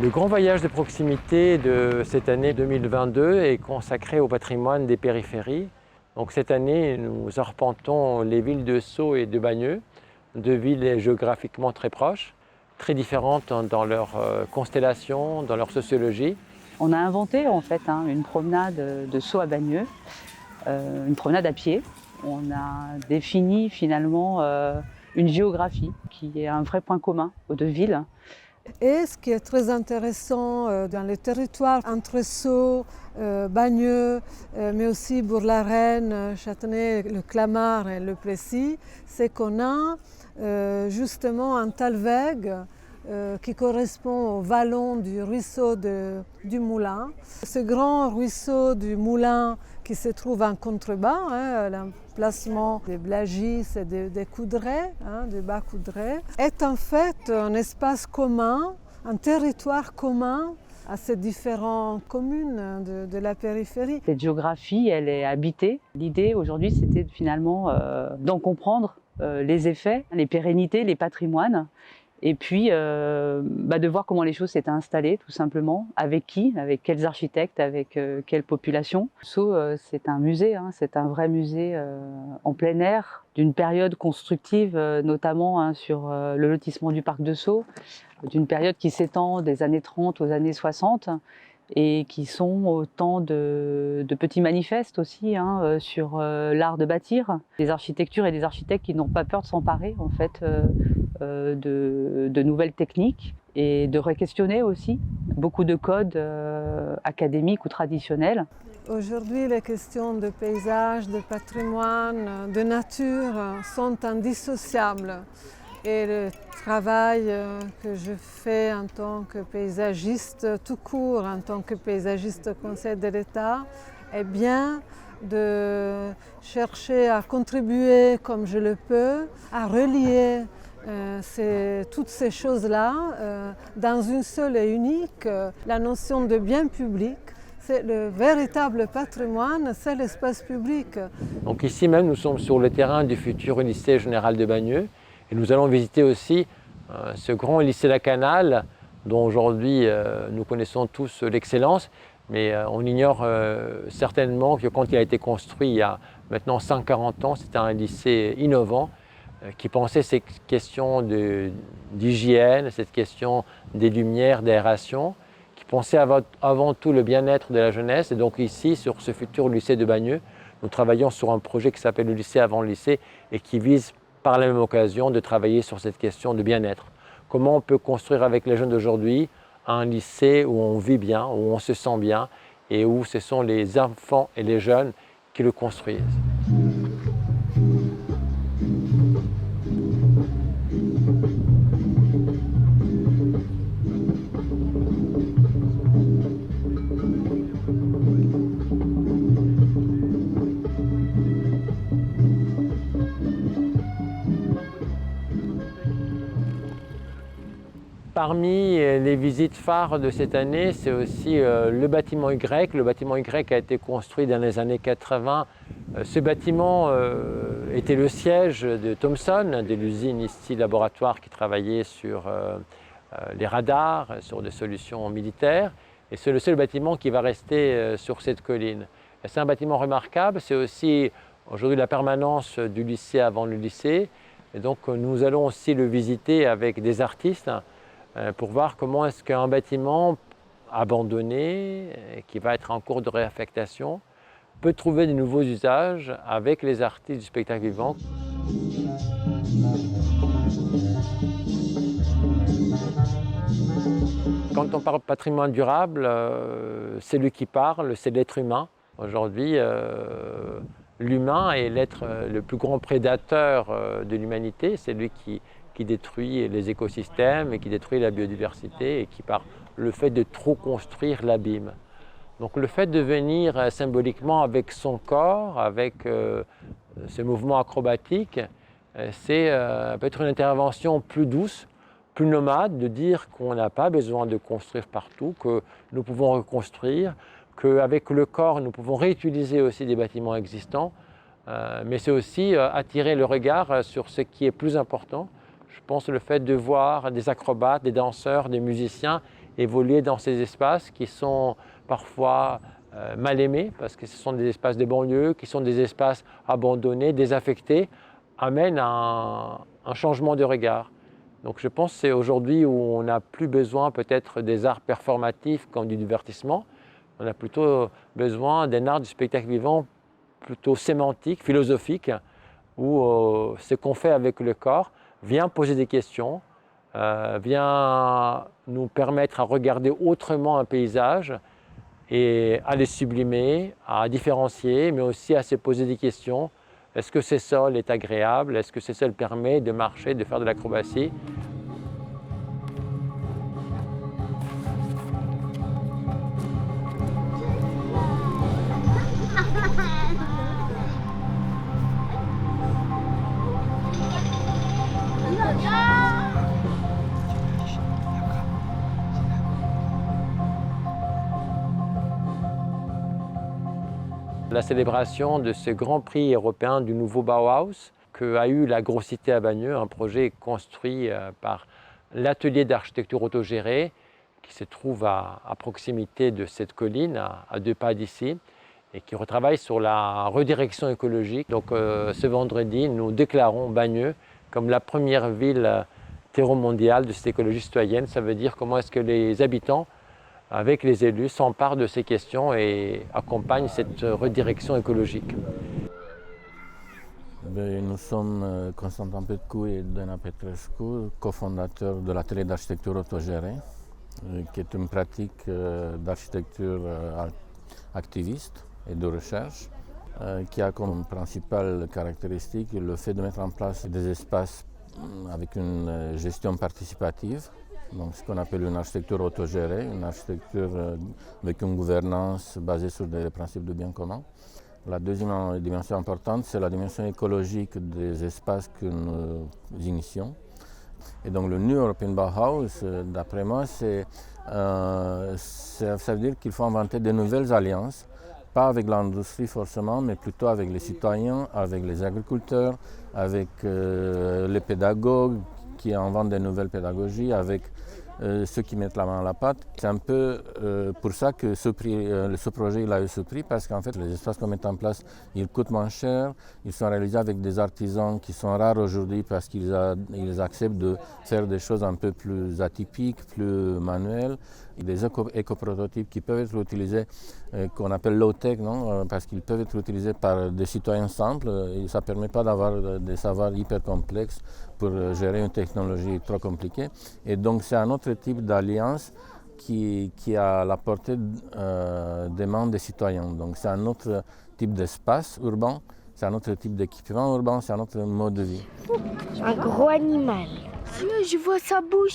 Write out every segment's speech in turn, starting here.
Le grand voyage de proximité de cette année 2022 est consacré au patrimoine des périphéries. Donc cette année, nous arpentons les villes de Sceaux et de Bagneux, deux villes géographiquement très proches, très différentes dans leur constellation, dans leur sociologie. On a inventé en fait une promenade de Sceaux à Bagneux, une promenade à pied. On a défini finalement une géographie qui est un vrai point commun aux deux villes. Et ce qui est très intéressant dans les territoires entre Sceaux, Bagneux, mais aussi Bourg-la-Reine, Châtenay, le Clamart et le Plessis, c'est qu'on a justement un talweg qui correspond au vallon du ruisseau du Moulin. Ce grand ruisseau du Moulin qui se trouve en contrebas, l'emplacement des Blagis et des Coudrais, des Bas-Coudrais, est en fait un espace commun, un territoire commun à ces différentes communes de la périphérie. Cette géographie, elle est habitée. L'idée aujourd'hui, c'était finalement d'en comprendre les effets, les pérennités, les patrimoines. Et puis de voir comment les choses s'étaient installées tout simplement, avec qui, avec quels architectes, avec quelle population. Sceaux, c'est un musée, c'est un vrai musée en plein air, d'une période constructive notamment sur le lotissement du parc de Sceaux, d'une période qui s'étend des années 30 aux années 60 et qui sont autant de petits manifestes aussi sur l'art de bâtir, des architectures et des architectes qui n'ont pas peur de s'emparer en fait de nouvelles techniques et de re-questionner aussi beaucoup de codes académiques ou traditionnels. Aujourd'hui, les questions de paysage, de patrimoine, de nature sont indissociables. Et le travail que je fais en tant que paysagiste tout court, en tant que paysagiste au Conseil de l'État, est bien de chercher à contribuer comme je le peux, à relier toutes ces choses-là dans une seule et unique, la notion de bien public. C'est le véritable patrimoine, c'est l'espace public. Donc ici même, nous sommes sur le terrain du futur lycée général de Bagneux. Et nous allons visiter aussi ce grand lycée Lacanal, dont aujourd'hui nous connaissons tous l'excellence, mais on ignore certainement que quand il a été construit il y a maintenant 140 ans, c'était un lycée innovant qui pensait ces questions d'hygiène, cette question des lumières, d'aération, qui pensait avant tout le bien-être de la jeunesse. Et donc ici, sur ce futur lycée de Bagneux, nous travaillons sur un projet qui s'appelle le lycée avant le lycée et qui vise par la même occasion de travailler sur cette question de bien-être. Comment on peut construire avec les jeunes d'aujourd'hui un lycée où on vit bien, où on se sent bien et où ce sont les enfants et les jeunes qui le construisent. Parmi les visites phares de cette année, c'est aussi le bâtiment Y. Le bâtiment Y a été construit dans les années 80. Ce bâtiment était le siège de Thomson, de l'usine ici laboratoire qui travaillait sur les radars, sur des solutions militaires. Et c'est le seul bâtiment qui va rester sur cette colline. C'est un bâtiment remarquable. C'est aussi aujourd'hui la permanence du lycée avant le lycée. Et donc nous allons aussi le visiter avec des artistes pour voir comment est-ce qu'un bâtiment abandonné, qui va être en cours de réaffectation, peut trouver de nouveaux usages avec les artistes du spectacle vivant. Quand on parle de patrimoine durable, c'est lui qui parle, c'est l'être humain. Aujourd'hui, l'humain est l'être le plus grand prédateur de l'humanité, c'est lui qui détruit les écosystèmes et qui détruit la biodiversité et qui, par le fait de trop construire, l'abîme. Donc le fait de venir symboliquement avec son corps, avec ses mouvements acrobatiques, c'est peut-être une intervention plus douce, plus nomade, de dire qu'on n'a pas besoin de construire partout, que nous pouvons reconstruire, qu'avec le corps, nous pouvons réutiliser aussi des bâtiments existants, mais c'est aussi attirer le regard sur ce qui est plus important. Je pense le fait de voir des acrobates, des danseurs, des musiciens évoluer dans ces espaces qui sont parfois mal aimés, parce que ce sont des espaces de banlieue, qui sont des espaces abandonnés, désaffectés, amène à un changement de regard. Donc je pense que c'est aujourd'hui où on n'a plus besoin peut-être des arts performatifs comme du divertissement, on a plutôt besoin d'un art du spectacle vivant plutôt sémantique, philosophique, où ce qu'on fait avec le corps vient poser des questions, vient nous permettre à regarder autrement un paysage et à les sublimer, à différencier, mais aussi à se poser des questions. Est-ce que ce sol est agréable? Est-ce que ce sol permet de marcher, de faire de l'acrobatie? La célébration de ce Grand Prix européen du nouveau Bauhaus qu'a eu la Grosse Cité à Bagneux, un projet construit par l'atelier d'architecture autogérée qui se trouve à proximité de cette colline, à 2 pas d'ici, et qui retravaille sur la redirection écologique. Donc ce vendredi, nous déclarons Bagneux comme la première ville terreau mondiale de cette écologie citoyenne. Ça veut dire comment est-ce que les habitants avec les élus, s'emparent de ces questions et accompagnent cette redirection écologique. Nous sommes Constantin Petcu et Dana Petrescu, cofondateurs de l'atelier d'architecture autogérée, qui est une pratique d'architecture activiste et de recherche, qui a comme principale caractéristique le fait de mettre en place des espaces avec une gestion participative. Donc, ce qu'on appelle une architecture autogérée, une architecture avec une gouvernance basée sur des principes de bien commun. La deuxième dimension importante, c'est la dimension écologique des espaces que nous initions. Et donc le New European Bauhaus, d'après moi, ça veut dire qu'il faut inventer de nouvelles alliances, pas avec l'industrie forcément, mais plutôt avec les citoyens, avec les agriculteurs, avec les pédagogues, qui inventent de nouvelles pédagogies, avec ceux qui mettent la main à la pâte. C'est un peu pour ça que ce projet il a eu ce prix, parce qu'en fait les espaces qu'on met en place, ils coûtent moins cher, ils sont réalisés avec des artisans qui sont rares aujourd'hui parce qu'ils acceptent de faire des choses un peu plus atypiques, plus manuelles, des éco-prototypes qui peuvent être utilisés, qu'on appelle low-tech, parce qu'ils peuvent être utilisés par des citoyens simples, et ça ne permet pas d'avoir des savoirs hyper complexes pour gérer une technologie trop compliquée. Et donc c'est un autre type d'alliance qui a la portée des mains des citoyens. Donc c'est un autre type d'espace urbain, c'est un autre type d'équipement urbain, c'est un autre mode de vie. Un gros animal. Je vois sa bouche.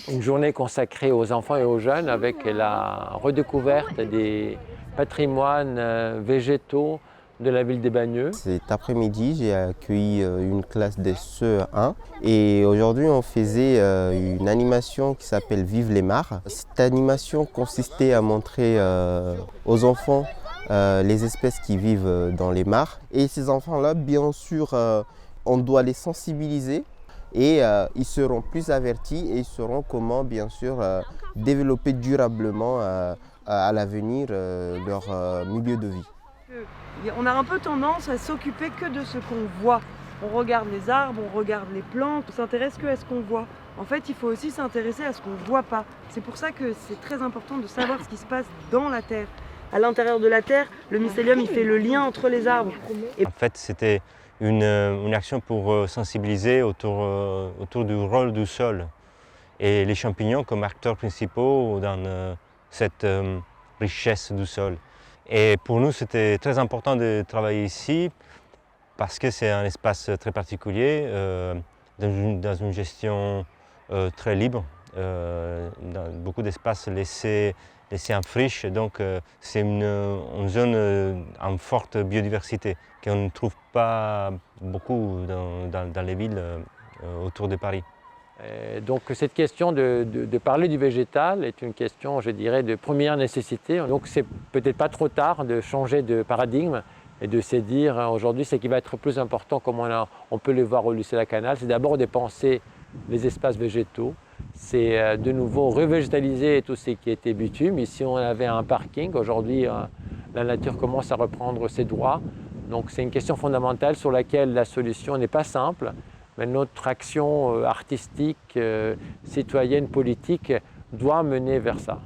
Une journée consacrée aux enfants et aux jeunes avec la redécouverte des patrimoines végétaux de la ville de Bagneux. Cet après-midi, j'ai accueilli une classe des CE1 et aujourd'hui on faisait une animation qui s'appelle Vive les mares. Cette animation consistait à montrer aux enfants les espèces qui vivent dans les mares. Et ces enfants-là, bien sûr, on doit les sensibiliser et ils seront plus avertis et ils sauront comment, bien sûr, développer durablement à l'avenir leur milieu de vie. On a un peu tendance à s'occuper que de ce qu'on voit. On regarde les arbres, on regarde les plantes, on s'intéresse que à ce qu'on voit. En fait, il faut aussi s'intéresser à ce qu'on ne voit pas. C'est pour ça que c'est très important de savoir ce qui se passe dans la terre. À l'intérieur de la terre, le mycélium il fait le lien entre les arbres. En fait, c'était une action pour sensibiliser autour du rôle du sol et les champignons comme acteurs principaux dans cette richesse du sol. Et pour nous, c'était très important de travailler ici parce que c'est un espace très particulier, dans une gestion très libre, dans beaucoup d'espaces laissés en friche. Donc c'est une zone en forte biodiversité qu'on ne trouve pas beaucoup dans les villes autour de Paris. Donc cette question de parler du végétal est une question, je dirais, de première nécessité. Donc c'est peut-être pas trop tard de changer de paradigme et de se dire aujourd'hui ce qui va être plus important, comme on peut le voir au lycée La Canale, c'est d'abord de penser les espaces végétaux, c'est de nouveau revégétaliser tout ce qui était bitume. Ici, on avait un parking. Aujourd'hui, la nature commence à reprendre ses droits. Donc, c'est une question fondamentale sur laquelle la solution n'est pas simple. Mais notre action artistique, citoyenne, politique doit mener vers ça.